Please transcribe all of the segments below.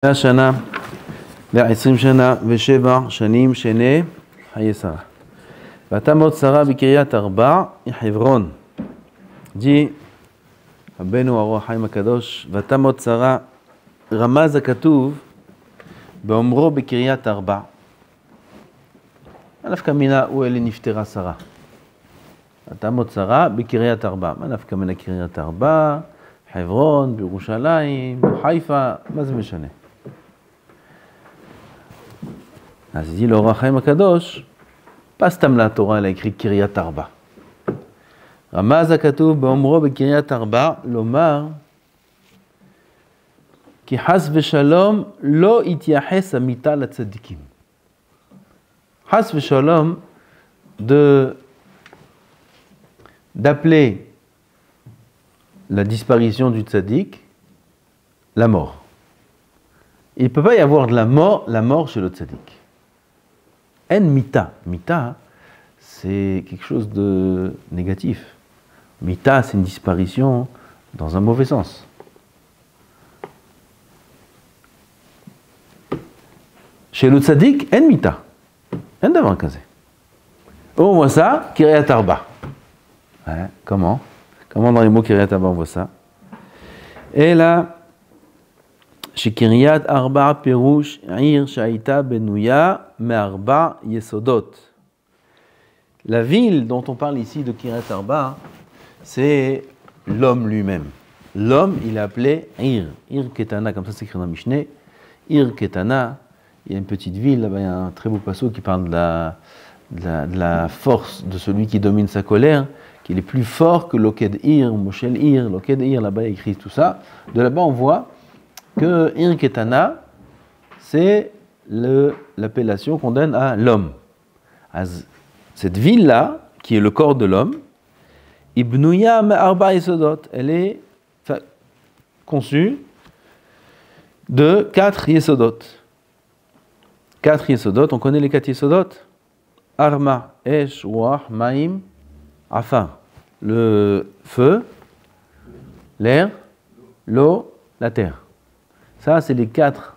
100 שנה ו20 שנה ו7 שנים שני חיי שרה. ואתה מות שרה בקריית ארבע, חברון. ג'י, רבנו הרוח חיים הקדוש, ואתה מות שרה, רמז הכתוב באומרו בקריית ארבע. מה נפקא מינה הוא אלי נפטרה שרה? ואתה מות שרה בקריית ארבע. מה נפקא מינה קריית ארבע? חברון, בירושלים, חיפה, מה זה משנה? אז dit לאור החיים הקדוש, pas סתם לתורה, אלא הקריא קריית ארבע. רמז הכתוב באומרו בקריית ארבע, לומר, כי חס ושלום לא יתייחס המיתה לצדיקים. חס ושלום, d'appeler la disparition du tzaddik la mort. Il ne peut pas y avoir de la mort chez le tzaddik. En mita. Mita, c'est quelque chose de négatif. Mita, c'est une disparition dans un mauvais sens. Chez le tzaddik, en mita. En d'avoir kazé. On voit ça, Kiryat Arba. Ouais, comment dans les mots Kiryat Arba on voit ça? Et là, chez Kiryat Arba, Perouche, Ir Shaita Benouya, Me'arba Yesodot. La ville dont on parle ici de Kiryat Arba, c'est l'homme lui-même. L'homme, il est appelé Ir. Ir Ketana, comme ça c'est écrit dans Mishneh. Ir Ketana, il y a une petite ville, là-bas il y a un très beau passo qui parle de la force de celui qui domine sa colère, qu'il est plus fort que Loked Ir, Moshel Ir, Loked Ir, là-bas il y a écrit tout ça. De là-bas on voit que Ir Ketana, c'est l'appellation qu'on donne à l'homme. Cette ville-là, qui est le corps de l'homme, Ibnouya Me'arba Yesodot, elle est conçue de 4 Yesodot. 4 Yesodot, on connaît les 4 Yesodot? Arma, Esh, Ruach, Maim, Afar. Le feu, l'air, l'eau, la terre. Ça, c'est les 4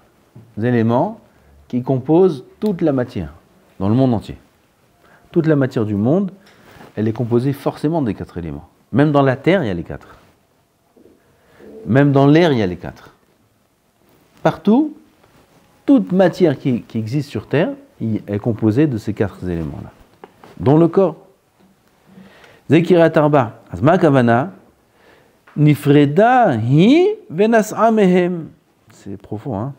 éléments qui composent toute la matière dans le monde entier. Toute la matière du monde, elle est composée forcément des 4 éléments. Même dans la terre, il y a les 4. Même dans l'air, il y a les 4. Partout, toute matière qui existe sur terre est composée de ces 4 éléments-là, dont le corps. Zekirat Arba, Azma Kavana, Nifreda hi venas'a mehem. C'est profond, hein?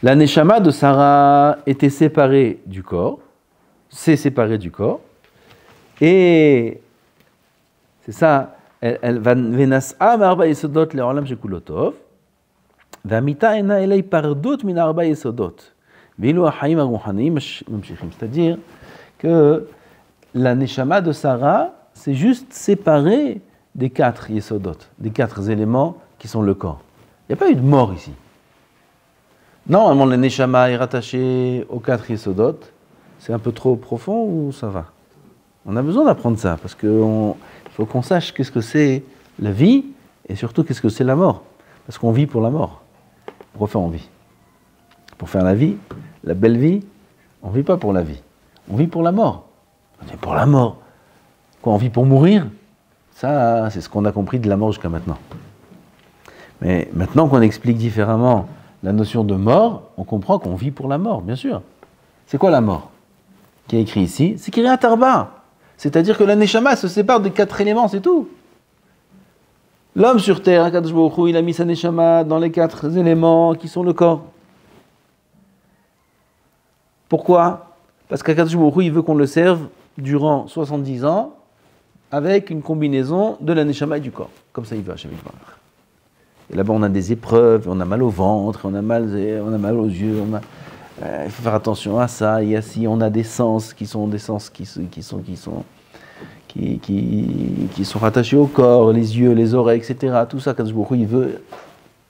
La neshama de Sarah était séparée du corps, s'est séparée du corps, et c'est ça, elle va venas'a me'arba yesodot le'olam shekulotov, והמיטה אינה אלא היפרדות מן 4 יסודות. ואילו החיים הרוחניים ממשיכים. C'est-à-dire que la neshama de Sarah, c'est juste séparé des 4 yesodot, des 4 éléments qui sont le corps. Il n'y a pas eu de mort ici. Normalement, la neshama est rattachée aux 4 yesodot. C'est un peu trop profond ou ça va? On a besoin d'apprendre ça, parce qu'il faut qu'on sache qu'est-ce que c'est la vie, et surtout qu'est-ce que c'est la mort. Parce qu'on vit pour la mort. Pourquoi on vit? Pour faire la vie, la belle vie, on ne vit pas pour la vie. On vit pour la mort. On vit pour la mort. Quoi, on vit pour mourir? Ça, c'est ce qu'on a compris de la mort jusqu'à maintenant. Mais maintenant qu'on explique différemment la notion de mort, on comprend qu'on vit pour la mort, bien sûr. C'est quoi la mort qui est écrit ici? C'est Kiryat Arba. C'est-à-dire que la Neshama se sépare de 4 éléments, c'est tout. L'homme sur terre, Akadosh Baruch Hu, il a mis sa neshama dans les 4 éléments qui sont le corps. Pourquoi? Parce qu'Akadosh Baruch Hu, il veut qu'on le serve durant 70 ans avec une combinaison de la neshama et du corps. Comme ça, il veut Hachem Yitbarach. Et là-bas, on a des épreuves, on a mal au ventre, on a mal aux yeux, il faut faire attention à ça, et ainsi, on a des sens qui sont rattachés au corps, les yeux, les oreilles, etc. Tout ça, Kadosh Baruch Hu,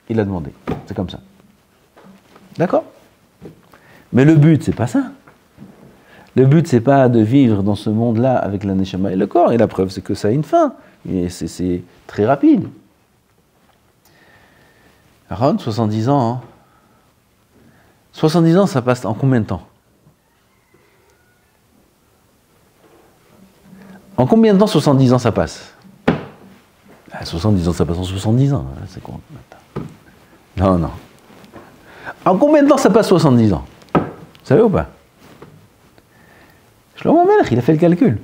il a demandé. C'est comme ça. D'accord? Mais le but, c'est pas ça. Le but, c'est pas de vivre dans ce monde-là avec la neshama et le corps. Et la preuve, c'est que ça a une fin. Et c'est très rapide. Aaron, 70 ans. Hein. 70 ans, ça passe en combien de temps? En combien de temps 70 ans ça passe? 70 ans, ça passe en 70 ans. C'est quoi? Non, non. En combien de temps ça passe 70 ans? Vous savez ou pas? Shlomo Melech, il a fait le calcul.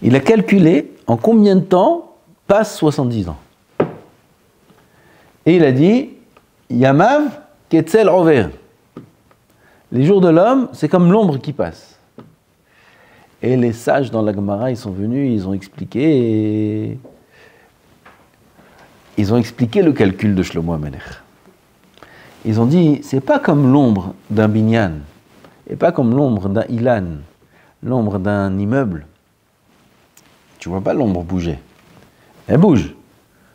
Il a calculé en combien de temps passe 70 ans. Et il a dit, Yamav Ketzel Rover. Les jours de l'homme, c'est comme l'ombre qui passe. Et les sages dans la Gemara, ils sont venus, ils ont expliqué le calcul de Shlomo Melech. Ils ont dit, c'est pas comme l'ombre d'un binyan, et pas comme l'ombre d'un ilan, l'ombre d'un immeuble. Tu vois pas l'ombre bouger. Elle bouge.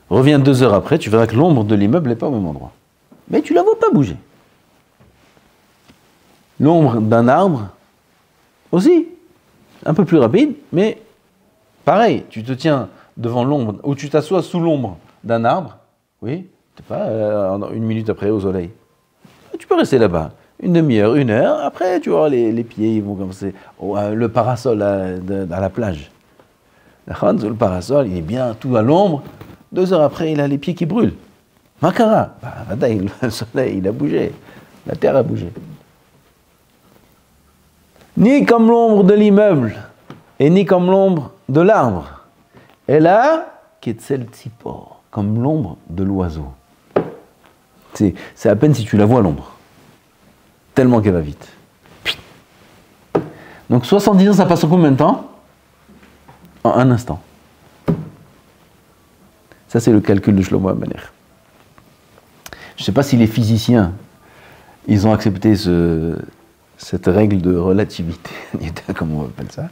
Reviens 2 heures après, tu verras que l'ombre de l'immeuble n'est pas au même endroit. Mais tu la vois pas bouger. L'ombre d'un arbre, aussi, un peu plus rapide, mais pareil, tu te tiens devant l'ombre, ou tu t'assois sous l'ombre d'un arbre, oui, tu sais pas, 1 minute après au soleil. Tu peux rester là-bas, 1 demi-heure, 1 heure, après tu vois les pieds, ils vont commencer, le parasol à la plage. Le parasol, il est bien tout à l'ombre, 2 heures après, il a les pieds qui brûlent. Makara, le soleil, il a bougé, la terre a bougé. Ni comme l'ombre de l'immeuble, et ni comme l'ombre de l'arbre. Et là, Ketzel Tzipor, comme l'ombre de l'oiseau. C'est à peine si tu la vois, l'ombre. Tellement qu'elle va vite. Donc 70 ans, ça passe en combien de temps? En 1 instant. Ça, c'est le calcul de Shlomo Melech. Je ne sais pas si les physiciens, ils ont accepté cette règle de relativité, comment on appelle ça.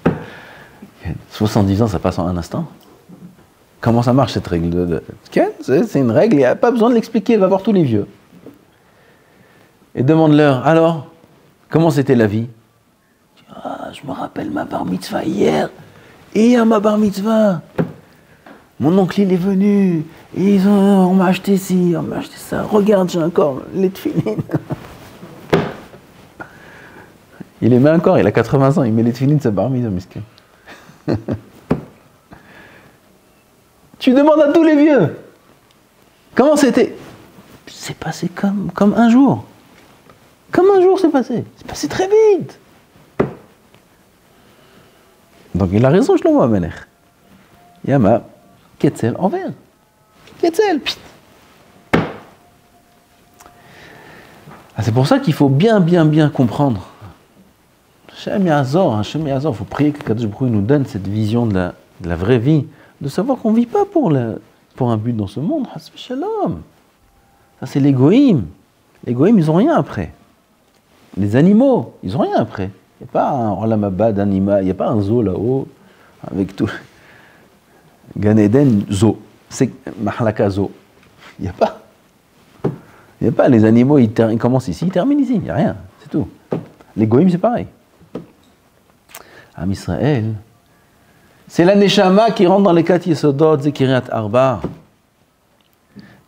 70 ans, ça passe en 1 instant. Comment ça marche cette règle c'est une règle, il n'y a pas besoin de l'expliquer, va voir tous les vieux. Et demande-leur, alors, comment c'était la vie? Je me rappelle ma bar mitzvah hier, et à ma bar mitzvah, mon oncle il est venu, et on m'a acheté ci, on m'a acheté ça, regarde, j'ai encore les tefilines. Il les met encore, il a 80 ans, il met les tefilines de sa bar mitzvah, miskin. Tu demandes à tous les vieux, comment c'était? C'est passé comme un jour. Comme un jour c'est passé. C'est passé très vite. Donc il a raison, Shlomo Melech. Yama, Ketzel, envers. Ketzel, pit. C'est pour ça qu'il faut bien comprendre. Hashem Yazor, il faut prier que Kadosh Baruch Hu nous donne cette vision de la vraie vie, de savoir qu'on ne vit pas pour un but dans ce monde. Hasbe Shalom. Ça c'est l'égoïme. L'égoïme, ils n'ont rien après. Les animaux, ils n'ont rien après. Il n'y a pas un Olam Haba d'animal, il n'y a pas un zoo là-haut, avec tout. Gan Eden, zoo. C'est Mahalaka zoo. Il n'y a pas. Il n'y a pas. Les animaux, ils commencent ici, ils terminent ici. Il n'y a rien. C'est tout. L'égoïme, c'est pareil. Am Israël, c'est la Neshama qui rentre dans les 4 Yesodot, c'est Kiryat Arba.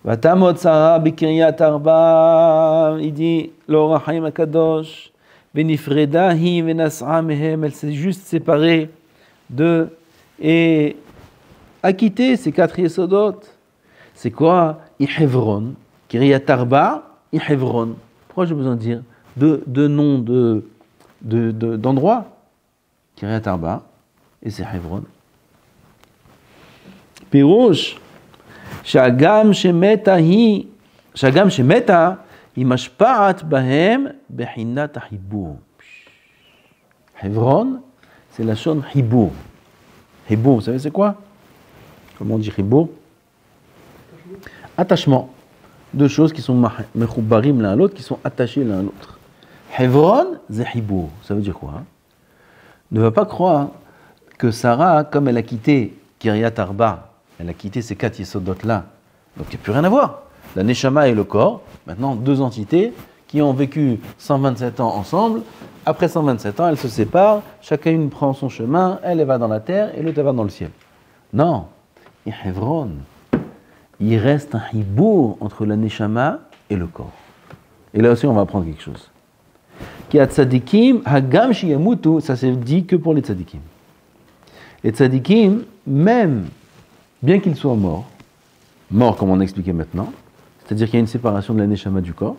Vatamot Sarah Bikiryat Arba, il dit, L'Or HaChaim HaKadosh, Benifreda hi venas'a mehem, elle s'est juste séparée d'eux et a quitté ces 4 Yesodot. C'est quoi? Ihevron, Kiryat Arba, Ihevron. Pourquoi j'ai besoin de dire deux noms d'endroits? Kiryat Arba et c'est Hebron. Pirouche, Shagam Shemeta hi mashpa'at bahem behinat hibur. Hebron, c'est la shon hibur. Hibur, vous savez c'est quoi? Comment on dit hibur? Attachement. 2 choses qui sont mechoubarim l'un à l'autre, qui sont attachées l'un à l'autre. Hebron, c'est hibur. Ça veut dire quoi? Ne va pas croire que Sarah, comme elle a quitté Kiryat Arba, elle a quitté ces 4 Yesodot-là, donc il n'y a plus rien à voir. La Neshama et le corps, maintenant 2 entités qui ont vécu 127 ans ensemble. Après 127 ans, elles se séparent, chacune prend son chemin, elle va dans la terre et l'autre va dans le ciel. Non, Hebron, il reste un hibour entre la neshama et le corps. Et là aussi, on va apprendre quelque chose. Qui a tzadikim, hagam shiyamutu, ça c'est dit que pour les tzadikim. Les tzadikim, même, bien qu'ils soient morts comme on a expliqué maintenant, c'est-à-dire qu'il y a une séparation de la neshama du corps,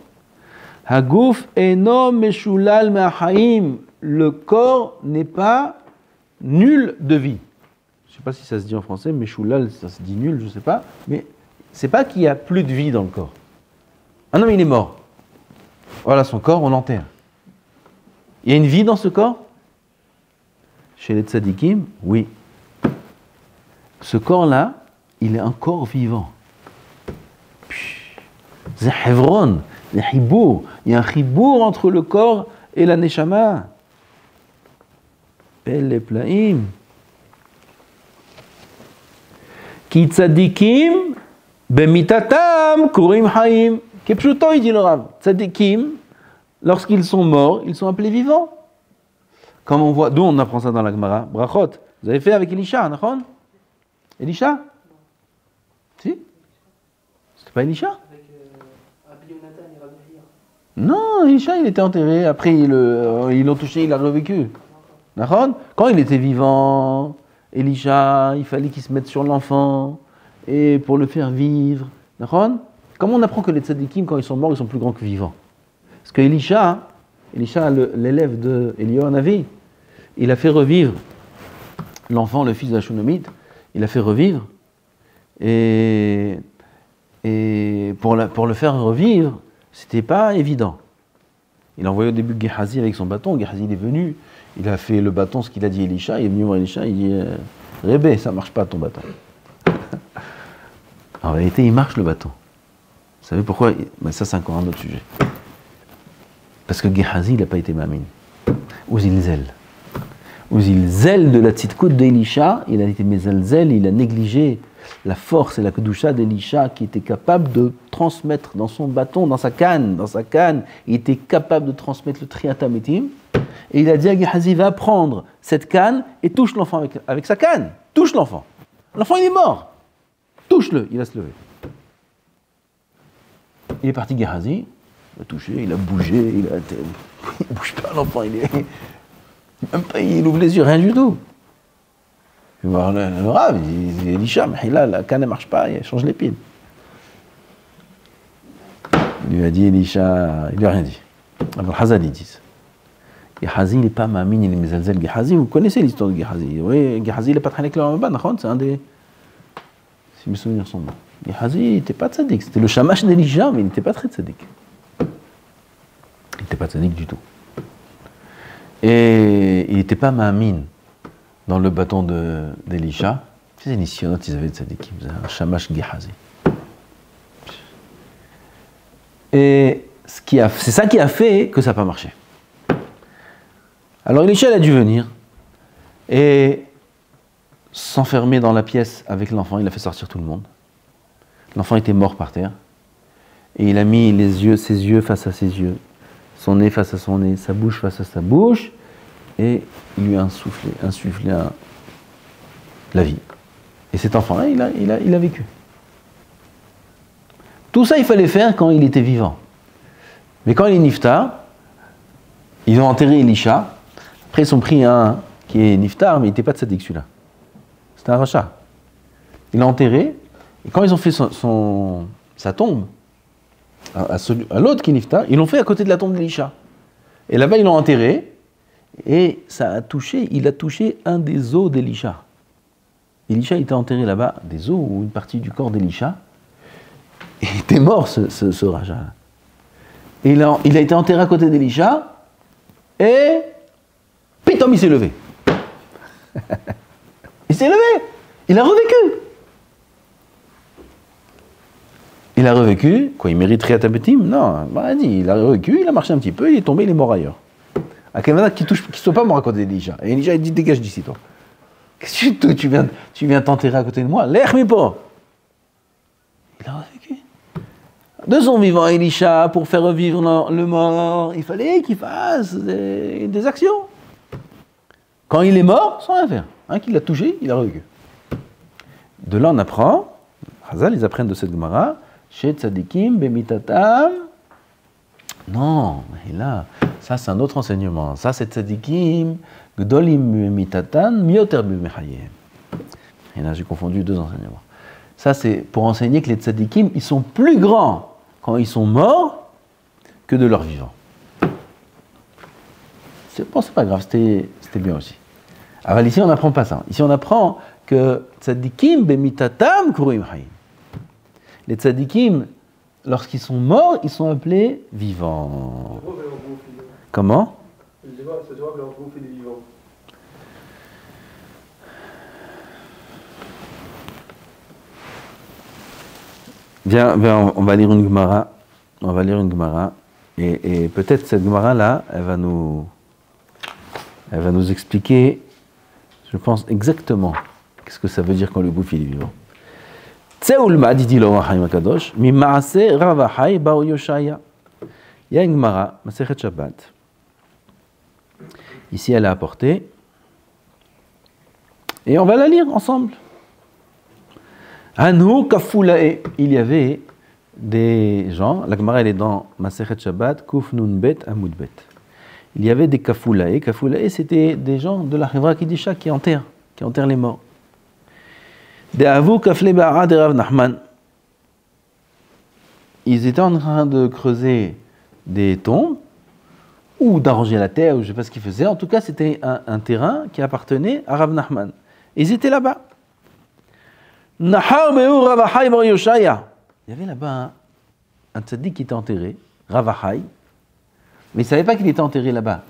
haguf eno meshulal me'achaim, le corps n'est pas nul de vie. Je ne sais pas si ça se dit en français, meshulal, ça se dit nul, je ne sais pas, mais c'est pas qu'il n'y a plus de vie dans le corps. Un homme, il est mort. Voilà son corps, on l'enterre. Il y a une vie dans ce corps? Chez les tzadikim, oui. Ce corps-là, il est un corps vivant. C'est Hevron, c'est Hibour. Il y a un Hibour entre le corps et la Neshama. Pele Plaim. Ki tzadikim, bemitatam, kurim haim. Kepshuto, il dit le Rav. Tzadikim, lorsqu'ils sont morts, ils sont appelés vivants. Comme on voit, d'où on apprend ça dans la Gemara, Brachot. Vous avez fait avec Elisha, Nachon? Elisha? Si? C'était pas Elisha? Avec Abi Yonatan et Rabbi Hir. Non, Elisha, il était enterré. Après, ils l'ont touché, il a revécu. Nachon? Quand il était vivant, Elisha, il fallait qu'il se mette sur l'enfant et pour le faire vivre. Nachon? Comment on apprend que les tzadikim, quand ils sont morts, ils sont plus grands que vivants? Parce que Elisha, l'élève de Eliyahu Hanavi, il a fait revivre l'enfant, le fils de la Shunammite, il a fait revivre, et pour le faire revivre, c'était pas évident. Il a envoyé au début Gehazi avec son bâton. Gehazi, il est venu, il a fait le bâton, ce qu'il a dit Elisha, il est venu voir Elisha, il dit Rébé, ça marche pas ton bâton. En réalité, il marche le bâton. Vous savez pourquoi? Ben ça, c'est encore un autre sujet. Parce que Gehazi, il n'a pas été mamine. Ouzilzel de la tzidkout d'Elisha, il a été mezalzel, il a négligé la force et la kedusha d'Elisha qui était capable de transmettre dans son bâton, dans sa canne, il était capable de transmettre le triatametim. Et il a dit à Gehazi, va prendre cette canne et touche l'enfant avec sa canne. Touche l'enfant. L'enfant, il est mort. Touche-le, il va se lever. Il est parti Gehazi, il a touché, il a bougé, il bouge pas, l'enfant, même pas, il ouvre les yeux, rien du tout. Il va voir le Rav, il dit Elisha, mais là, la canne ne marche pas, il change les piles. Il lui a dit Elisha, il lui a rien dit. Alors Hazal, ils disent. Gehazi, il n'est pas mamine, il est mezalzel. Gehazi, vous connaissez l'histoire de Gehazi. Oui, Gehazi, il n'est pas très avec le Ramadan, c'est un des. Si mes souvenirs sont bons. Gehazi, il n'était pas tzaddik. C'était le shamash d'Elisha, mais il n'était pas très tzaddik. Il n'était pas tzaddik du tout. Et il n'était pas mamine dans le bâton d'Elisha. Les initiates, ils avaient tzaddik. Ils avaient un shamash Gehazi. Et c'est ça qui a fait que ça n'a pas marché. Alors Elisha, il a dû venir et s'enfermer dans la pièce avec l'enfant. Il a fait sortir tout le monde. L'enfant était mort par terre. Et il a mis ses yeux face à ses yeux, son nez face à son nez, sa bouche face à sa bouche. Et il lui a insufflé la vie. Et cet enfant-là, il a vécu. Tout ça, il fallait faire quand il était vivant. Mais quand il est niftar, ils ont enterré Elisha. Après, ils ont pris un qui est niftar, mais il n'était pas de tzaddik celui-là. C'était un rachat. Il l'a enterré, et quand ils ont fait sa tombe, à l'autre qui est niftar, ils l'ont fait à côté de la tombe d'Elisha. Et là-bas, ils l'ont enterré, et il a touché un des os d'Elisha. Elisha était enterré là-bas, des os ou une partie du corps d'Elisha. Et il était mort, ce rachat. Et il a été enterré à côté d'Elisha, et pitom, il s'est levé. Il s'est levé. Il a revécu. Il a revécu. Quoi, il mérite Riatabetim? Non, il a revécu, il a marché un petit peu, il est tombé, il est mort ailleurs. À Kevin qui ne soit pas mort à côté d'Elisha. Et Elisha, il dit, dégage d'ici, toi. Qu'est-ce que tu viens t'enterrer à côté de moi? L'air, mais pas. Il a revécu. De son vivant, Elisha, pour faire revivre le mort, il fallait qu'il fasse des actions. Quand il est mort, sans rien faire. Qui l'a touché, il a revécu. De là, on apprend, Chazal, ils apprennent de cette Gemara, chez Tzadikim, Bemitatam. Non, mais là, ça c'est un autre enseignement. Ça c'est Tzadikim, Gdolim Bemitatam, Mioter Bemechayem. Et là, j'ai confondu deux enseignements. Ça, c'est pour enseigner que les tzadikim, ils sont plus grands quand ils sont morts que de leur vivant. C'est pas grave, c'était bien aussi. Alors ici, on n'apprend pas ça. Ici, on apprend que tzadikim bemitatam kurim hayim. Les tzadikim, lorsqu'ils sont morts, ils sont appelés vivants. Comment ? Ça doit leur bouffer des vivants. Bien, on va lire une Gemara. On va lire une Gemara. Et peut-être cette Gemara-là, elle va nous expliquer, je pense, exactement qu'est-ce que ça veut dire quand le gouffre est vivant. Tseulma, dit le Roi Chaim Akadosh, mi maase ravachai bar Yoshaya. Il y a une Gemara, Masechet Shabbat. Ici, elle est apportée. Et on va la lire ensemble. Anu kafulae. Il y avait des gens, la Gemara elle est dans Masechet Shabbat, Kuf Nun Bet Amud Bet. Il y avait des kafulae. Kafulae, c'était des gens de la Chevra Kiddisha qui enterrent les morts. Des Avu Kafle Ba'ara de Rav Nachman. Ils étaient en train de creuser des tombes ou d'arranger la terre, ou je ne sais pas ce qu'ils faisaient. En tout cas, c'était un terrain qui appartenait à Rav Nachman. Ils étaient là-bas. Nahar Meur Ravachai Bar Yoshaya. Il y avait là-bas un tzaddik qui était enterré, Ravachai, mais il ne savait pas qu'il était enterré là-bas.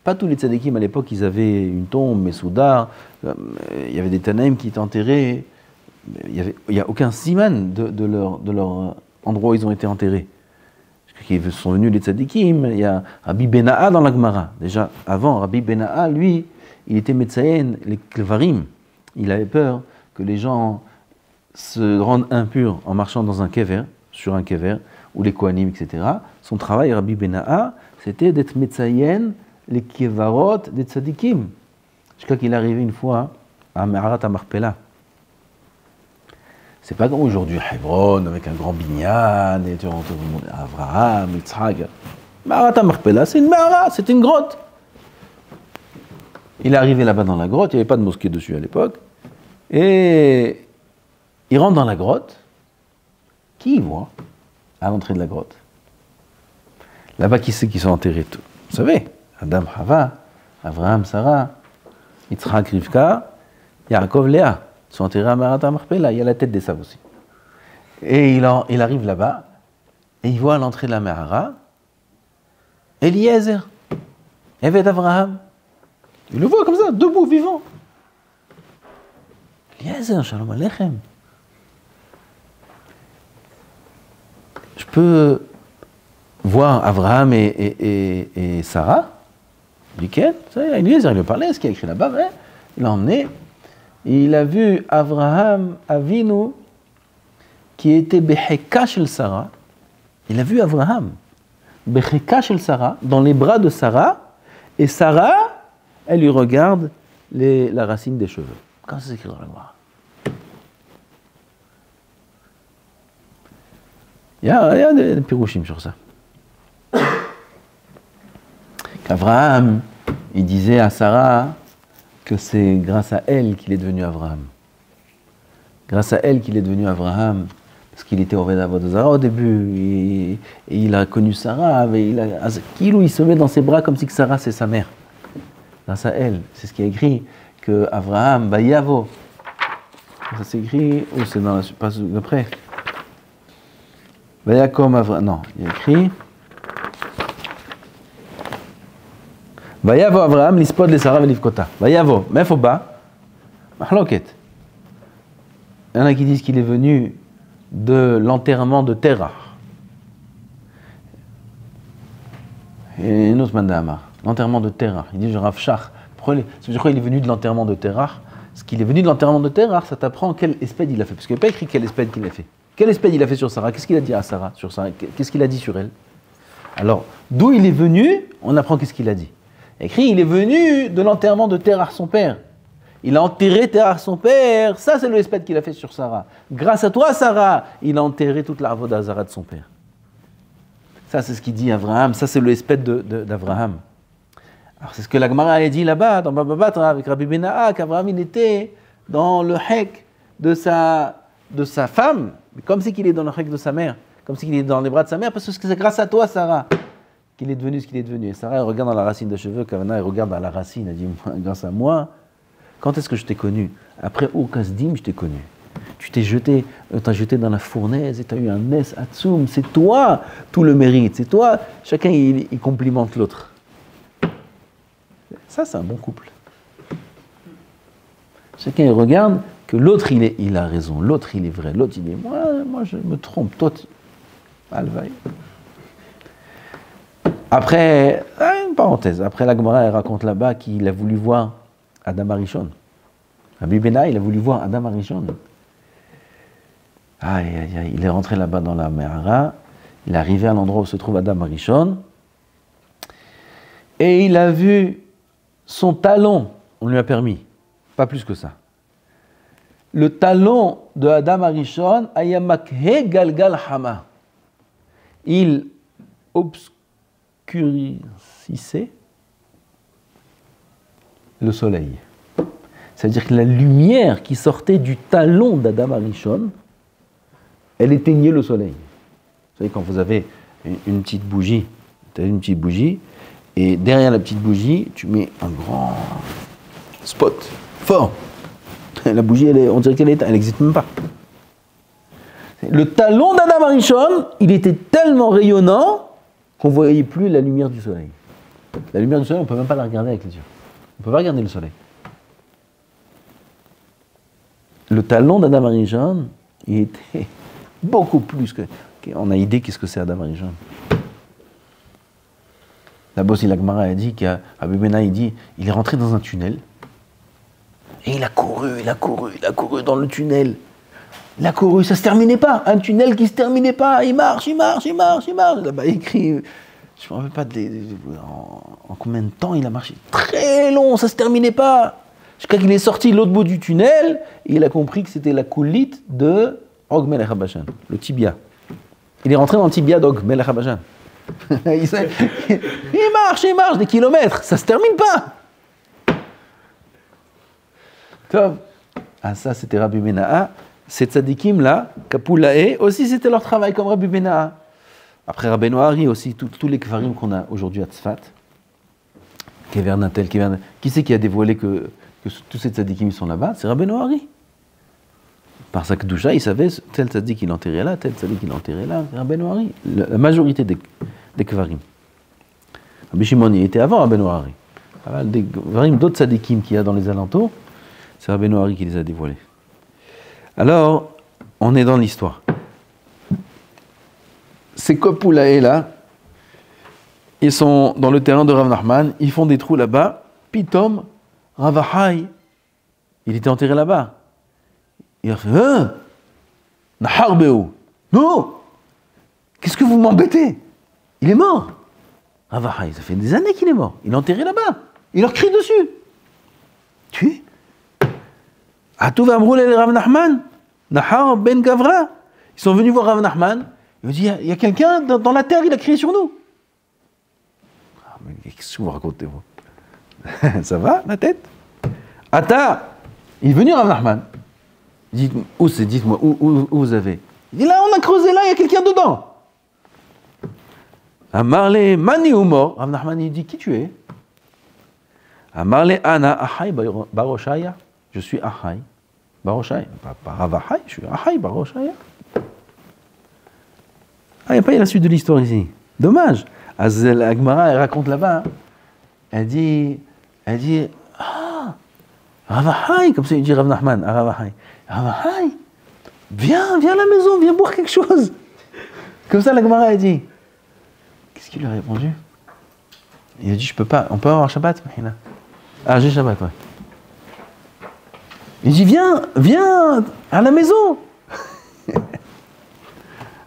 Pas tous les tzaddikim à l'époque, ils avaient une tombe, Messoudar, il y avait des Tanaïm qui étaient enterrés, il n'y a aucun siman de leur endroit où ils ont été enterrés. Ils sont venus les tzaddikim, il y a Rabbi Bena'a dans la Gemara. Déjà, avant, Rabbi Bena'a, lui, il était Metzayen, les Kvarim. Il avait peur que les gens se rendent impurs en marchant dans un kever, sur un kever, ou les kohanim, etc. Son travail, Rabbi Bena'a, c'était d'être Metzayen, les kevarot des tzaddikim. Jusqu'à qu'il est arrivé une fois à Me'arat HaMarpela. C'est pas comme aujourd'hui, Hebron, avec un grand binyan, et tu rentres au monde, Avraham, Yitzhak. Me'arat HaMarpela, c'est une Me'ara, c'est une grotte. Il est arrivé là-bas dans la grotte, il n'y avait pas de mosquée dessus à l'époque, et il rentre dans la grotte. Qui il voit à l'entrée de la grotte? Là-bas, qui c'est qui sont enterrés tous? Vous savez, Adam, Hava, Avraham, Sarah, Yitzhak, Rivka, Yaakov, Léa. Ils sont enterrés à Me'arat HaMarpela. Il y a la tête des sables aussi. Et il arrive là-bas, et il voit à l'entrée de la Me'ara Eliezer, Eved Avraham. Il le voit comme ça, debout, vivant. Eliezer, Shalom Aleichem. Je peux voir Avraham et Sarah. Nickel, ça y est, Eliezer, il lui parlait, ce qu'il a écrit là-bas, ouais. Il l'a emmené. Il a vu Avraham Avinu qui était Becheka shel Sarah. Il a vu Avraham Becheka shel Sarah dans les bras de Sarah, et Sarah, elle lui regarde la racine des cheveux. Comme ça s'écrit dans la Gemara. Il y a des pirouchim sur ça. Qu'Avraham, il disait à Sarah que c'est grâce à elle qu'il est devenu Avraham. Grâce à elle qu'il est devenu Avraham, parce qu'il était Oved Avodah Zarah au début, et il a connu Sarah, et il se met dans ses bras comme si que Sarah c'est sa mère. Grâce à elle, c'est ce qui est écrit, que Avraham, Bayavo, ça s'écrit, ou c'est dans la passe d'après. Vayakom Avraham, non, il y a écrit Vayavo Avraham lispod le Sarah velivkota. Vayavo, mefoba, mahloket. Il y en a qui disent qu'il est venu de l'enterrement de Terah. Et une autre mandama, l'enterrement de Terah. Il dit, je Rav Shach, je crois qu'il est venu de l'enterrement de Terah. Ce qu'il est venu de l'enterrement de Terah, ça t'apprend quel espède il a fait. Parce qu'il n'y a pas écrit quel espède qu'il a fait. Quel espède il a fait sur Sarah? Qu'est-ce qu'il a dit à Sarah sur Sarah? Qu'est-ce qu'il a dit sur elle? Alors, d'où il est venu, on apprend qu'est-ce qu'il a dit. Écrit, il est venu de l'enterrement de Terah, son père. Il a enterré Terach son père. Ça, c'est le hesped qu'il a fait sur Sarah. Grâce à toi, Sarah, il a enterré toute la avoda zara de son père. Ça, c'est ce qu'il dit Abraham. Ça, c'est le hesped d'Abraham. Alors, c'est ce que la Gemara a dit là-bas, dans Baba Batra, avec Rabbi Bena'a, qu'Abraham, il était dans le hek de sa femme, comme si qu'il est dans le hek de sa mère, comme si qu'il est dans les bras de sa mère, parce que c'est grâce à toi, Sarah, qu'il est devenu ce qu'il est devenu. Et Sarah, elle regarde dans la racine de cheveux, Kavana, elle regarde dans la racine, elle dit, grâce à moi, quand est-ce que je t'ai connu? Après Ur-Kasdim, je t'ai connu. Tu t'es jeté dans la fournaise et tu as eu un Nes Atsoum. C'est toi tout le mérite. C'est toi. Chacun, il complimente l'autre. Ça, c'est un bon couple. Chacun, il regarde que l'autre, il a raison. L'autre, il est vrai. L'autre, il dit, moi, je me trompe. Toi, Alvaï. Après, une parenthèse. Après, la Gemara, elle raconte là-bas qu'il a voulu voir Adam Arishon. Rabbi Bena'a, il a voulu voir Adam Arishon. Aïe, aïe, aïe. Il est rentré là-bas dans la Mehara. Il est arrivé à l'endroit où se trouve Adam Arishon. Et il a vu son talon. On lui a permis. Pas plus que ça. Le talon de Adam Arishon, ayamakhe galgal hama. Il obscurcissait le soleil. C'est-à-dire que la lumière qui sortait du talon d'Adam Arishon, elle éteignait le soleil. Vous savez, quand vous avez une petite bougie, et derrière la petite bougie, tu mets un grand spot, fort. La bougie, on dirait qu'elle n'existe même pas. Le talon d'Adam Arishon, il était tellement rayonnant qu'on ne voyait plus la lumière du soleil. La lumière du soleil, on ne peut même pas la regarder avec les yeux. On ne peut pas regarder le soleil. Le talon d'Adam Arishon, il était beaucoup plus que... On a idée qu'est-ce que c'est Adam Arishon. D'abord, si la Gemara a dit qu'Rabbi Bena'a, il dit, il est rentré dans un tunnel, et il a couru dans le tunnel. Il a couru, ça ne se terminait pas. Un tunnel qui ne se terminait pas. Il marche. Là-bas, il écrit, je ne me rappelle pas en combien de temps il a marché. Très long, ça ne se terminait pas. Jusqu'à qu'il est sorti de l'autre bout du tunnel, et il a compris que c'était la coulite de Og Melech HaBashan, le tibia. Il est rentré dans le tibia d'Og Melech HaBashan. Il marche des kilomètres, ça ne se termine pas. Top. Ah, ça, c'était Rabbi Bena'a. Ces tzadikim là, Kapulae, aussi c'était leur travail comme Rabbi Bena'a. Après Rabbeinu Hari aussi, tous les kvarim qu'on a aujourd'hui à Tzfat, Kever Natel, qui c'est qui a dévoilé que tous ces tzadikim sont là-bas? C'est Rabbeinu Hari. Par sa kedusha, il savait tel tzadik il enterrait là, tel tzadik il enterrait là. Rabbeinu Hari, la majorité des kvarim. Rabbi Shimon il était avant Rabbeinu Hari. Des kvarim d'autres tzadikim qu'il y a dans les alentours, c'est Rabbeinu Hari qui les a dévoilés. Alors, on est dans l'histoire. Ces Kopulae là, ils sont dans le terrain de Rav Nachman, ils font des trous là-bas. Pitom, Rav Ahai, il était enterré là-bas. Il a fait Nahar Be'u. Non, qu'est-ce que vous m'embêtez? Il est mort. Rav Ahai, ça fait des années qu'il est mort. Il est enterré là-bas. Il leur crie dessus. Tu Atouv Amroul et Rav Nachman, Nahar Ben Gavra, ils sont venus voir Rav Nachman, ils ont dit, il y a quelqu'un dans la terre, il a crié sur nous. Ah, mais qu'est-ce que vous racontez, vous? Ça va, la tête? Ata, il est venu Rav Nachman. Dites-moi, où vous avez? Il dit, là, on a creusé là, il y a quelqu'un dedans. Amarle Mani Humor, Rav Nachman, il dit, qui tu es? Amarle Ana Ahai Baroshaya. Je suis Ahai, Baroshaya. Pas Rav Ahai, je suis Ahai, Baroshaya. Ah, il n'y a pas eu la suite de l'histoire ici. Dommage. Azel Agmara, elle raconte là-bas. Elle dit, Rav Ahai, comme ça il dit Rav Nachman, Rav Ahai. Rav Ahai, viens à la maison, viens boire quelque chose. Comme ça, la Gemara a dit. Qu'est-ce qu'il lui a répondu? Il a dit, je peux pas, on peut avoir Shabbat? Ah, j'ai Shabbat, ouais. Il dit, viens à la maison.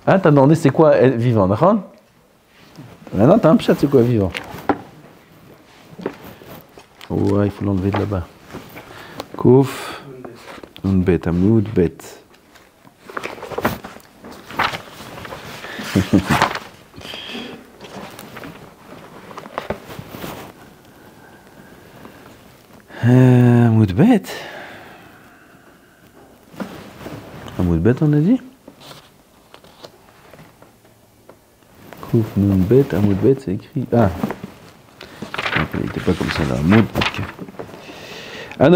Ah, t'as demandé c'est quoi vivant, d'accord? Maintenant, t'as un pchat, c'est quoi vivant? Ouais, il faut l'enlever de là-bas. Kouf, Nunbet, Amoud, Bet. Amoud, Bet. Amoud, Bet, on a dit? Kouf, Nunbet, Amoud, Bet, c'est écrit. Ah! Il n'était pas comme ça là. Amoud, ok. Ils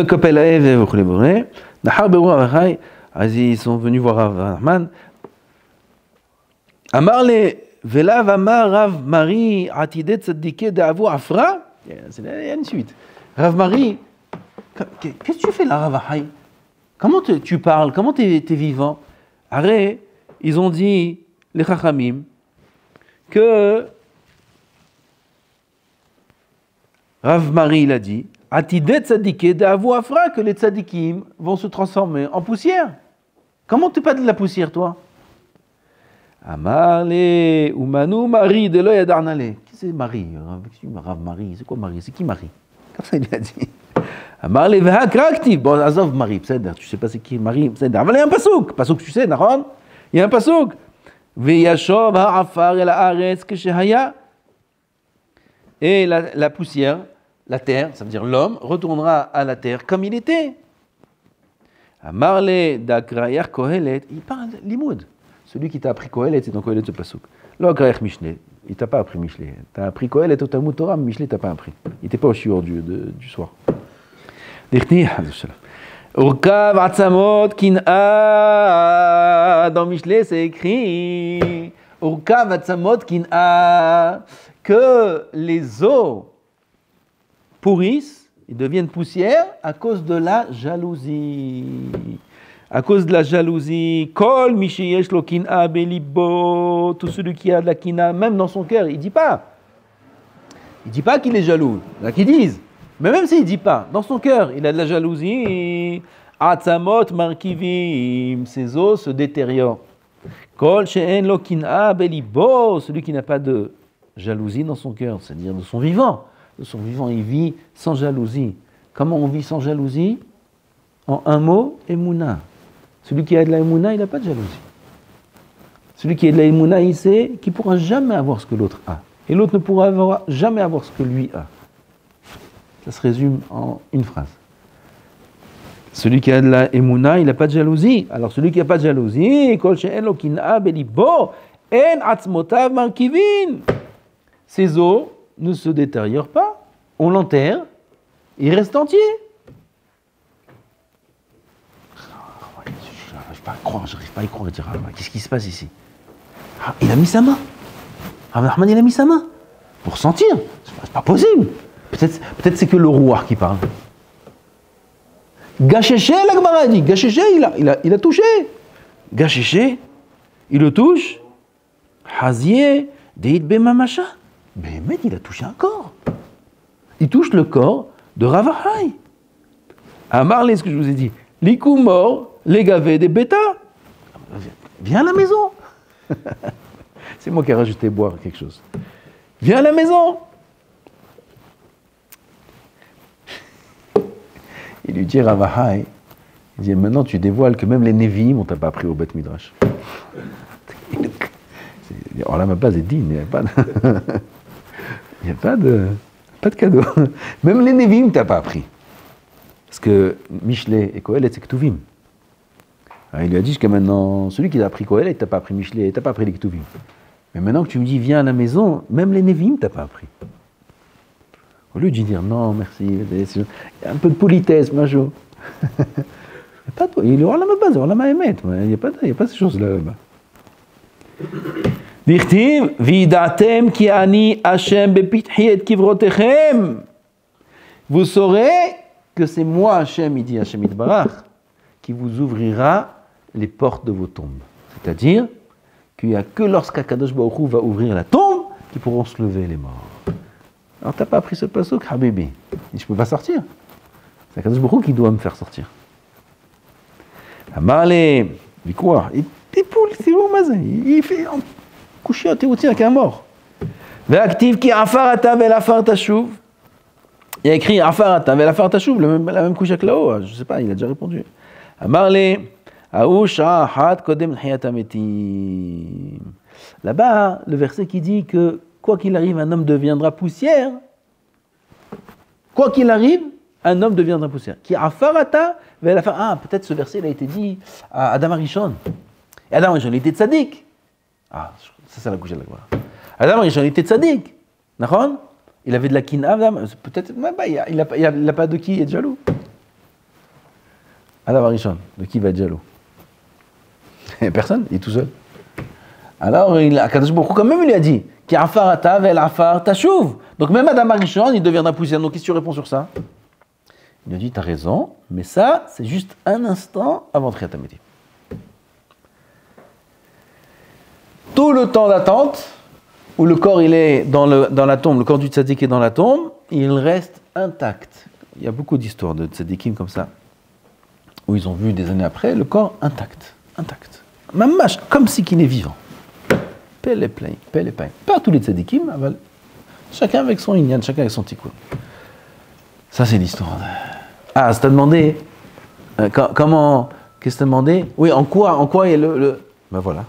sont venus voir Rav Nachman. Amarle velav amar Rav Mari atidet tzadike d'avo afra. Il y a une suite. Rav Mari, qu'est-ce que tu fais là, Rav Ahai? Comment tu parles? Comment tu es vivant? Arrête, ils ont dit, les Chachamim, que Rav Mari, il a dit, Atidet tzadike d'avo afra, que les tzadikim vont se transformer en poussière. Comment tu pas de la poussière, toi? Amarle, Umanu Mari, de l'œil à Darnale. Qui c'est Marie? Rav Mari, c'est quoi Marie? C'est qui Marie? Comme ça, il a dit. Amarle, veha krakti. Bon, Azov Marie, tu sais pas c'est qui Marie, mais il y a un pasouk. Pasouk, tu sais, Nahon? Il y a un pasouk. Veyashov ha'afar el haaretz keshehaya. Et la poussière, la terre, ça veut dire l'homme, retournera à la terre comme il était. Amarle d'akrayer kohelet, il parle de limoud. Celui qui t'a appris kohelet, c'est dans kohelet ce pasouk. L'akrayer Mishlei, il t'a pas appris Mishlei. T'as appris kohelet au Talmud Torah, mais Mishlei t'a pas appris. Il était pas au shiur du soir. Urkav atzamot kin'a. Dans Mishlei, c'est écrit Urkav atzamot kin'a, que les os pourrissent, ils deviennent poussière à cause de la jalousie. À cause de la jalousie, Kol mishiyesh lo kin'a belibo, tout celui qui a de la kina, même dans son cœur, il dit pas qu'il est jaloux, là qu'ils disent, mais même s'il dit pas, dans son cœur, il a de la jalousie, atzamot markivim, ses os se détériorent. Kol she'en lo kin'a belibo, celui qui n'a pas de jalousie dans son cœur, c'est-à-dire de son vivant. De son vivant, il vit sans jalousie. Comment on vit sans jalousie? En un mot, Emouna. Celui qui a de la Emouna, il n'a pas de jalousie. Celui qui a de la Emouna, il sait qu'il ne pourra jamais avoir ce que l'autre a. Et l'autre ne pourra jamais avoir ce que lui a. Ça se résume en une phrase. Celui qui a de la Emouna, il n'a pas de jalousie. Alors celui qui n'a pas de jalousie, Kol she'en lo kin'a belibo, en atzmotav markivin. Ses os ne se détériore pas, on l'enterre, il reste entier. J'arrive pas à y croire, dire, qu'est-ce qui se passe ici? Il a mis sa main. Rahman, il a mis sa main pour sentir. C'est pas possible. Peut-être c'est que le roi qui parle. Gachéché, la Gemara dit. Gachéché, il a touché. Gachéché, il le touche. Hazié, Deid Bemamacha. Mais mec, il a touché un corps. Il touche le corps de Rav Ahai. Amarle, ce que je vous ai dit. Likou mort, les gavés des bêtas. Viens à la maison. C'est moi qui ai rajouté boire quelque chose. Viens à la maison. Il lui dit Rav Ahai, il dit maintenant tu dévoiles que même les Nevi'im, on t'a pas appris au Beth Midrash. Alors là, ma base est digne, il n'y a pas de... Il n'y a pas de cadeau. Même les Nevi'im, tu n'as pas appris. Parce que Mishlei et Kohelet, c'est Ketuvim. Alors, il lui a dit jusqu'à maintenant, celui qui t'a appris Kohelet, tu n'as pas appris Mishlei, tu n'as pas appris les Ketuvim. Mais maintenant que tu me dis, viens à la maison, même les Nevi'im, tu n'as pas appris. Au lieu de dire, non, merci, il y a un peu de politesse, majo. Il y aura la base, il y aura la mahémet. Il n'y a pas ces choses-là là-bas. Dichtiv, vidatem ki ani Hashem bepitchi et kivrotechem. Vous saurez que c'est moi, Hashem, il dit Hashem Yitbarach, qui vous ouvrira les portes de vos tombes. C'est-à-dire qu'il n'y a que lorsqu'Akadosh Baruch Hu va ouvrir la tombe qu'ils pourront se lever les morts. Alors t'as pas appris ce pasuk, Habibi. Je peux pas sortir. C'est Akadosh Baruch Hu qui doit me faire sortir. Amarle, quoi? Il fait coucher, t'es aussi avec un mort. Ve'aktiv ki afar ata ve'lafar tashuv. Il a écrit Afar Tavel Afar Tashuv, la même couche que là-haut. Je ne sais pas, il a déjà répondu. Amarle, Aoucha Had Kodem Hayat Ametim. Là-bas, le verset qui dit que quoi qu'il arrive, un homme deviendra poussière. Quoi qu'il arrive, un homme deviendra poussière. Qui Afarata Vel Afar. Ah, peut-être ce verset il a été dit à Adam Arishon. Et Adam Arishon, il était tzaddik. Ah, ça c'est la couche de la gloire. Adam Arishon, il était tzaddik. D'accord? Il avait de la kina, peut-être, il n'a pas de qui être jaloux. Adam Arishon, de qui va être jaloux? Personne, il est tout seul. Alors, Akadosh Baruch Hu, quand même, il lui a dit Ki afar ata vel afar tashuv. Donc, même Adam Arishon, il deviendra poussière. Donc, qu'est-ce que tu réponds sur ça? Il lui a dit t'as raison, mais ça, c'est juste un instant avant de Tchiyat HaMetim. Tout le temps d'attente, où le corps il est dans la tombe, le corps du tzaddik est dans la tombe, il reste intact. Il y a beaucoup d'histoires de tzaddikim comme ça, où ils ont vu des années après, le corps intact. Mamash, comme si qu'il est vivant. Pelle et plein. Pas tous les tzaddikim, chacun avec son inyan, chacun avec son tikkun. Ça c'est l'histoire. Ah, c'est à demander, comment, qu'est-ce que tu as demandé? Oui, en quoi est le... Ben voilà.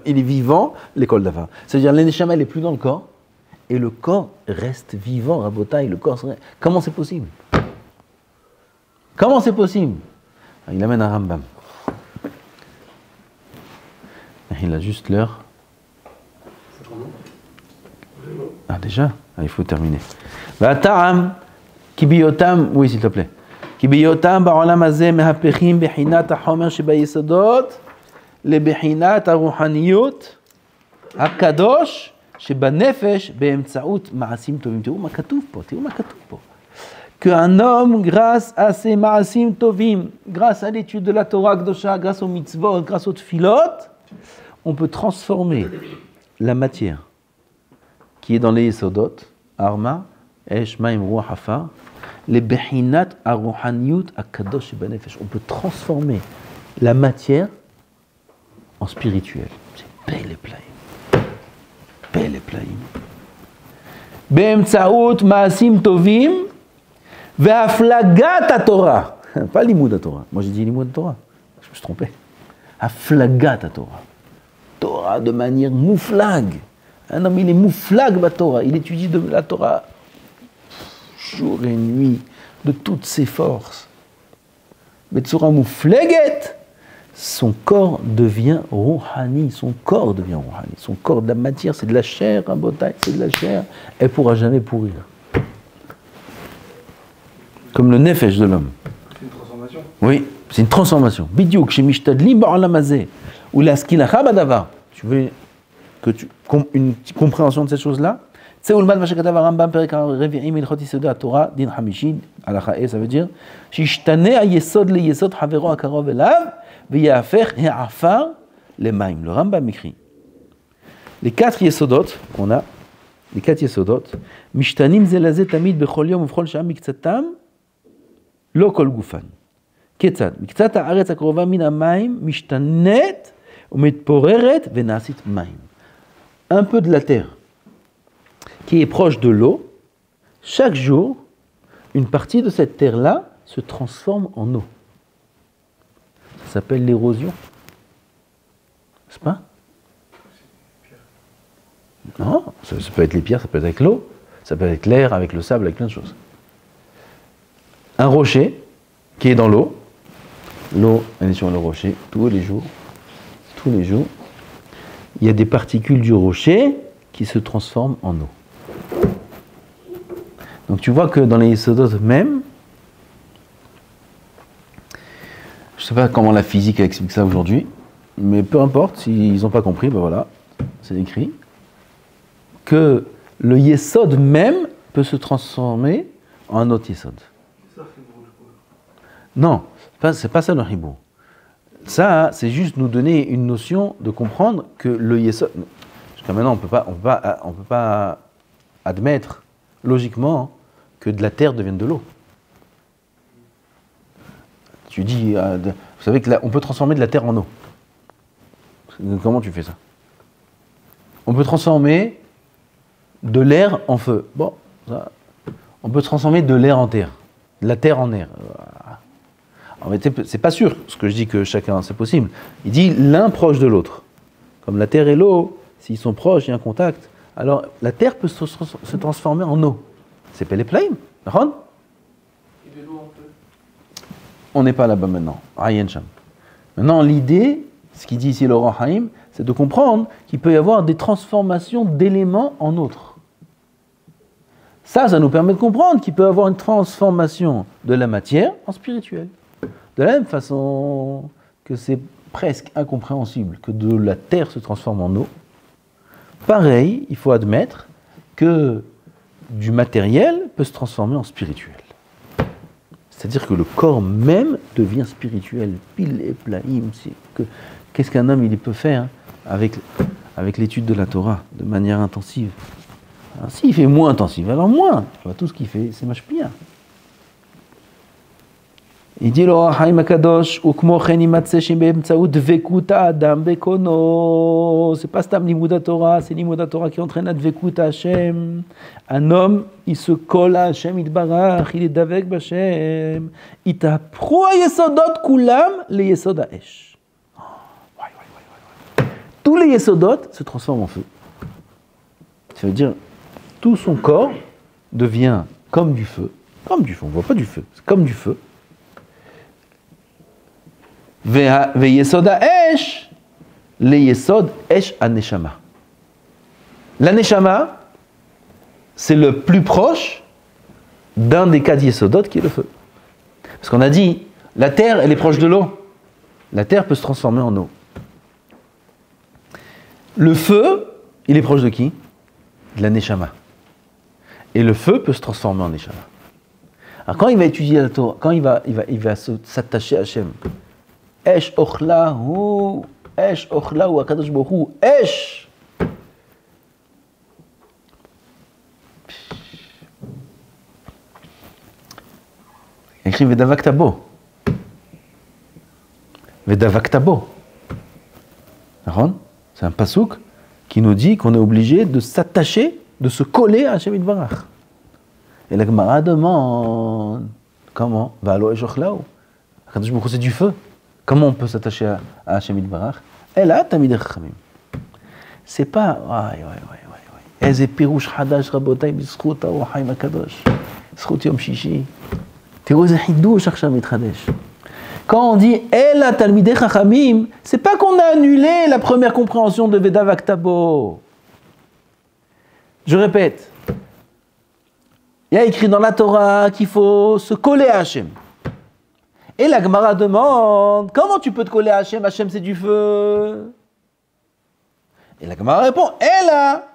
Il est vivant, l'école d'Afar. C'est-à-dire, l'Eneshama, elle est plus dans le corps, et le corps reste vivant, Rabotaï, le corps... Comment c'est possible? Il amène un Rambam. Il a juste l'heure. Ah, déjà? Il faut terminer. Ta'am, kibiyotam, oui, s'il te plaît. kibiyotam ba'olam hazeh mehapechim bechinat hachomer shebayesodot לבחינת הרוחניות הקדוש שבנפש באמצעות מעשים טובים. תראו מה כתוב פה. qu'un homme, grâce à ses maasim tovim, grâce à l'étude de la Torah Kedosha, grâce aux mitzvot, grâce aux tfilot, on peut transformer la matière qui est dans les yesodot, arma, esh, maim, ruach, afar, les bechinat aruhaniyut akadosh shebanefesh. On peut transformer la matière en spirituel. C'est Pele Plaim. Be'emtsaout ma'asim tovim ve'aflagat ha-Torah. Pas l'imoud ha-Torah. Moi j'ai dit l'imoud ha-Torah. Je me suis trompé. Aflagat ha-Torah. Torah de manière mouflag. Un homme il est mouflag ba Torah. Il étudie de la Torah jour et nuit de toutes ses forces. Betsura moufleget. Son corps devient rouhani, son corps de la matière, c'est de la chair, un botaï, c'est de la chair, elle ne pourra jamais pourrir. Comme le nefesh de l'homme. C'est une transformation. Oui, c'est une transformation. Bidiouk, chez Mishtadlim Ba'alamazé, ou la skilachab adava. Tu veux une compréhension de cette chose-là? C'est Ulmad Vashakatav Rambam Perek Revi'im Ilchot Yesodot Torah Din Hamishin Alacha E, ça veut dire Shishtane Yesod le Yesod Havero Akarov Elav V'Yafer He'afar le Maim. Le Rambam écrit les 4 Yesodot qu'on a, les 4 Yesodot, Mishtanim Zelazé Tamid Bechol Yom Uvchol Sham Mikzatam Lo Kol Gufan. Ketzad Mikzat Haaretz Akrova Min HaMaim Mishtanet Umitporeret Venasit Maim. Un peu de la terre qui est proche de l'eau, chaque jour, une partie de cette terre-là se transforme en eau. Ça s'appelle l'érosion. N'est-ce pas? Non, ça peut être les pierres, ça peut être avec l'eau, ça peut être avec l'air, avec le sable, avec plein de choses. Un rocher qui est dans l'eau, elle est sur le rocher, tous les jours, il y a des particules du rocher qui se transforment en eau. Donc tu vois que dans les Yesodot même, je ne sais pas comment la physique explique ça aujourd'hui, mais peu importe, s'ils n'ont pas compris, ben voilà, c'est écrit, que le Yesod même peut se transformer en un autre Yesod. Non, c'est pas ça le Hibou. Ça, c'est juste nous donner une notion de comprendre que le Yesod... Jusqu'à maintenant, on peut pas admettre logiquement que de la terre devienne de l'eau. Tu dis, vous savez qu'on peut transformer de la terre en eau. Comment tu fais ça? On peut transformer de l'air en feu. Bon, ça, on peut transformer de l'air en terre, de la terre en air. En fait, c'est pas sûr, ce que je dis que chacun, c'est possible. Il dit l'un proche de l'autre. Comme la terre et l'eau, s'ils sont proches, il y a un contact, alors la terre peut se transformer en eau. C'est Peleplaim, Ron? Et de l'eau en feu. On n'est pas là-bas maintenant. Ayen Sham. Maintenant, l'idée, ce qu'il dit ici le Roi Haïm, c'est de comprendre qu'il peut y avoir des transformations d'éléments en autres. Ça nous permet de comprendre qu'il peut y avoir une transformation de la matière en spirituel. De la même façon que c'est presque incompréhensible que de la terre se transforme en eau, pareil, il faut admettre que du matériel peut se transformer en spirituel. C'est-à-dire que le corps même devient spirituel. Pile et plaïm. Qu'est-ce qu'un homme il peut faire avec l'étude de la Torah de manière intensive? Alors, s'il fait moins intensive, alors moins. Tout ce qu'il fait, c'est mashpia. Il dit le Haïm Akadosh, ukmo chen imatse shim be'emtsaout dvekut ha'adam bekono. C'est pas stam limud Torah, c'est limud Torah qui entraîne la dvekut Hashem. Un homme, il se colle à Hashem itbarach, il est davek b'Hashem. Itapru ha'yesodot kulam le yesod ha'esh. Tous les yesodot se transforment en feu. Ça veut dire, tout son corps devient comme du feu. Comme du feu, on ne voit pas du feu, c'est comme du feu. Ve-yesod ha'esh, le yesod esh ha-neshama. La neshama, c'est le plus proche d'un des quatre yesodot qui est le feu. Parce qu'on a dit, la terre, elle est proche de l'eau. La terre peut se transformer en eau. Le feu, il est proche de qui? De la neshama. Et le feu peut se transformer en neshama. Alors quand il va étudier la Torah, quand il va s'attacher à Hashem, Esh ochlahu, Akadosh Baruch Hu, Esh. Il écrit Vedavak Tabo. Vedavak Tabo. C'est un pasouk qui nous dit qu'on est obligé de s'attacher, de se coller à Hashem Yitbarach. Et la Gemara demande comment? Va'alo Esh ochlahu. Akadosh Baruch Hu, c'est du feu. Comment on peut s'attacher à Hashem Yitbarach? Et là, Tamidei Chachamim. C'est pas. Eze pirouche hadash rabotai b'zchut Or Haim Akadosh. Zchut Yom Shishi. תראו איזה חידוש עכשיו מתחדש. Quand on dit Ela Talmidei Chachamim, c'est pas qu'on a annulé la première compréhension de Vedavak Tabo. Je répète. Il y a écrit dans la Torah qu'il faut se coller à Hashem. Et la Gemara demande, comment tu peux te coller à Hashem? Hashem c'est du feu. Et la Gemara répond, Ela.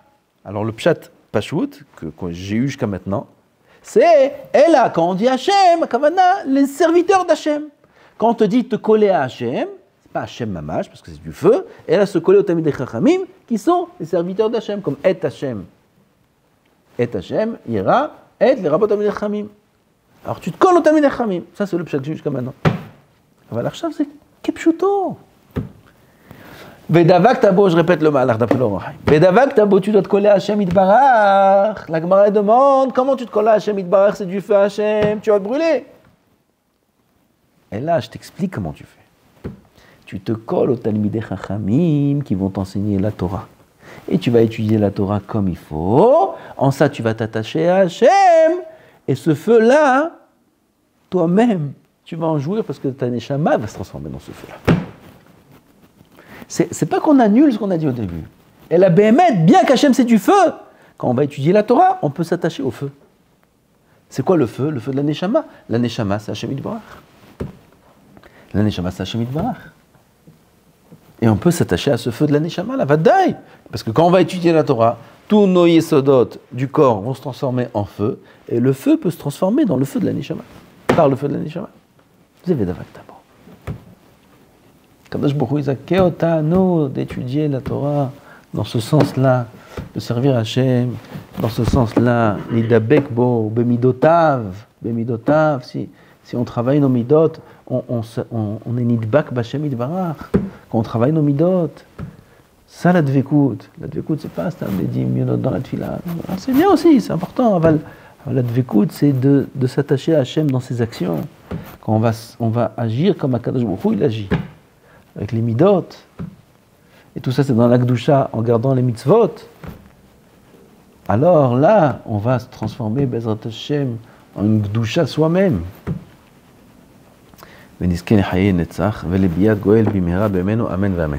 Alors le pshat Pashut, que j'ai eu jusqu'à maintenant, c'est Ela, quand on dit Hashem, Kavana, les serviteurs d'Hashem. Quand on te dit te coller à Hashem, c'est pas Hashem Mamash, parce que c'est du feu, Ela se coller au Talmidei Chachamim, qui sont les serviteurs d'Hashem, comme Et Hashem. Et Hashem, Yera, Et les rabbins Talmidei Chachamim. Alors tu te colles au Talmidei Chachamim. Ça c'est le pshat jusqu'à maintenant. Alors l'archav c'est Kepshuto. Vedavak Tabo, je répète le malach d'après le Roi Haïm. Vedavak Tabo, tu dois te coller à Hashem Yitbarach. La Gemara demande, comment tu te colles à Hashem Yitbarach? C'est du feu Hashem, tu vas te brûler. Et là, je t'explique comment tu fais. Tu te colles au Talmidei Chachamim qui vont t'enseigner la Torah. Et tu vas étudier la Torah comme il faut. En ça, tu vas t'attacher à Hashem. Et ce feu-là, toi-même, tu vas en jouir parce que ta neshama va se transformer dans ce feu-là. C'est pas qu'on annule ce qu'on a dit au début. Et la Béhémet, bien qu'Hachem c'est du feu, quand on va étudier la Torah, on peut s'attacher au feu. C'est quoi le feu? Le feu de la neshama. La neshama, c'est Hashem Yitbarach. La neshama, c'est Hashem Yitbarach. Et on peut s'attacher à ce feu de la neshama, la vadaï. Parce que quand on va étudier la Torah, tous nos yesodot du corps vont se transformer en feu, et le feu peut se transformer dans le feu de la neshama. Par le feu de la neshama. Vous avez Vedavak Tabo. Kadosh Baruch Hu Izakeh otanu d'étudier la Torah dans ce sens-là, de servir Hashem, dans ce sens-là, lidabek bo bemidotav, si on travaille nos midot, on est nidbak b'Hashem Yitbarach. Quand on travaille nos midot, ça la dvekut c'est pas stam ledim yonot dans la tefila. C'est bien aussi, c'est important. La dvekout, c'est de s'attacher à Hachem dans ses actions. Quand on va agir comme Akadosh Baruch Hu, il agit. Avec les midot. Et tout ça, c'est dans l'Akdusha, en gardant les mitzvot. Alors là, on va se transformer, Bezrat Hashem, en une Gdusha soi-même. ונזכה לחיי נצח ולביאת גואל במהרה בימינו אמן ואמן.